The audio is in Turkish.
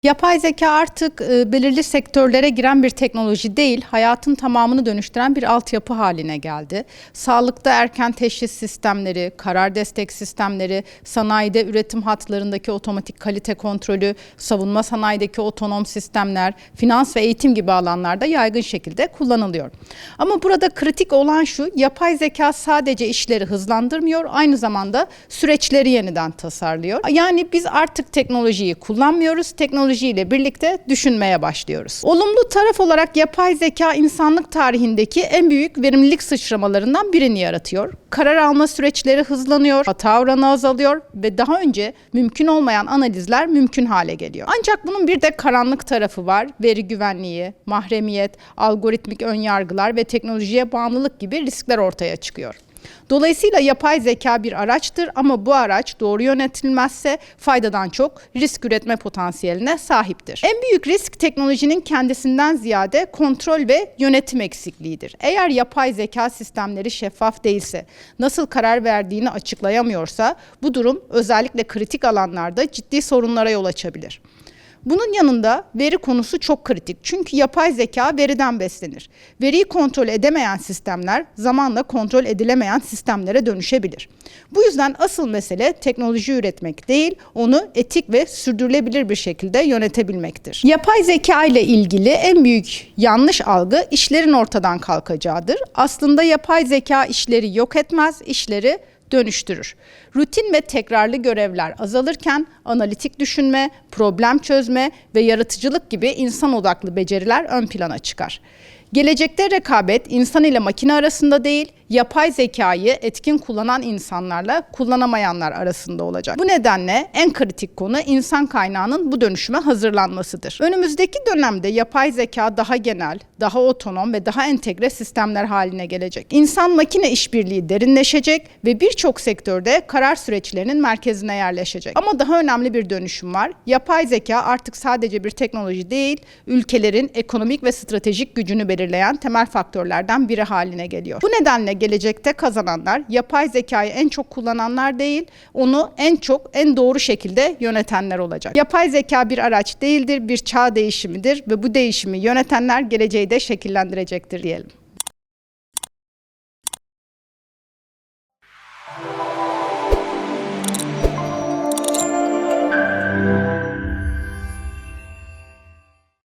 Yapay zeka artık belirli sektörlere giren bir teknoloji değil, hayatın tamamını dönüştüren bir altyapı haline geldi. Sağlıkta erken teşhis sistemleri, karar destek sistemleri, sanayide üretim hatlarındaki otomatik kalite kontrolü, savunma sanayideki otonom sistemler, finans ve eğitim gibi alanlarda yaygın şekilde kullanılıyor. Ama burada kritik olan şu, yapay zeka sadece işleri hızlandırmıyor, aynı zamanda süreçleri yeniden tasarlıyor. Yani biz artık teknolojiyi kullanmıyoruz, teknolojiyle birlikte düşünmeye başlıyoruz. Olumlu taraf olarak yapay zeka insanlık tarihindeki en büyük verimlilik sıçramalarından birini yaratıyor. Karar alma süreçleri hızlanıyor, hata oranı azalıyor ve daha önce mümkün olmayan analizler mümkün hale geliyor. Ancak bunun bir de karanlık tarafı var. Veri güvenliği, mahremiyet, algoritmik önyargılar ve teknolojiye bağımlılık gibi riskler ortaya çıkıyor. Dolayısıyla yapay zeka bir araçtır ama bu araç doğru yönetilmezse faydadan çok risk üretme potansiyeline sahiptir. En büyük risk teknolojinin kendisinden ziyade kontrol ve yönetim eksikliğidir. Eğer yapay zeka sistemleri şeffaf değilse, nasıl karar verdiğini açıklayamıyorsa bu durum özellikle kritik alanlarda ciddi sorunlara yol açabilir. Bunun yanında veri konusu çok kritik. Çünkü yapay zeka veriden beslenir. Veriyi kontrol edemeyen sistemler zamanla kontrol edilemeyen sistemlere dönüşebilir. Bu yüzden asıl mesele teknoloji üretmek değil, onu etik ve sürdürülebilir bir şekilde yönetebilmektir. Yapay zeka ile ilgili en büyük yanlış algı işlerin ortadan kalkacağıdır. Aslında yapay zeka işleri yok etmez, işleri dönüştürür. Rutin ve tekrarlı görevler azalırken analitik düşünme, problem çözme ve yaratıcılık gibi insan odaklı beceriler ön plana çıkar. Gelecekte rekabet insan ile makine arasında değil, yapay zekayı etkin kullanan insanlarla kullanamayanlar arasında olacak. Bu nedenle en kritik konu insan kaynağının bu dönüşüme hazırlanmasıdır. Önümüzdeki dönemde yapay zeka daha genel, daha otonom ve daha entegre sistemler haline gelecek. İnsan-makine işbirliği derinleşecek ve birçok sektörde karar süreçlerinin merkezine yerleşecek. Ama daha önemli bir dönüşüm var. Yapay zeka artık sadece bir teknoloji değil, ülkelerin ekonomik ve stratejik gücünü belirleyen temel faktörlerden biri haline geliyor. Bu nedenle gelecekte kazananlar yapay zekayı en çok kullananlar değil, onu en doğru şekilde yönetenler olacak. Yapay zeka bir araç değildir, bir çağ değişimidir ve bu değişimi yönetenler geleceği de şekillendirecektir diyelim.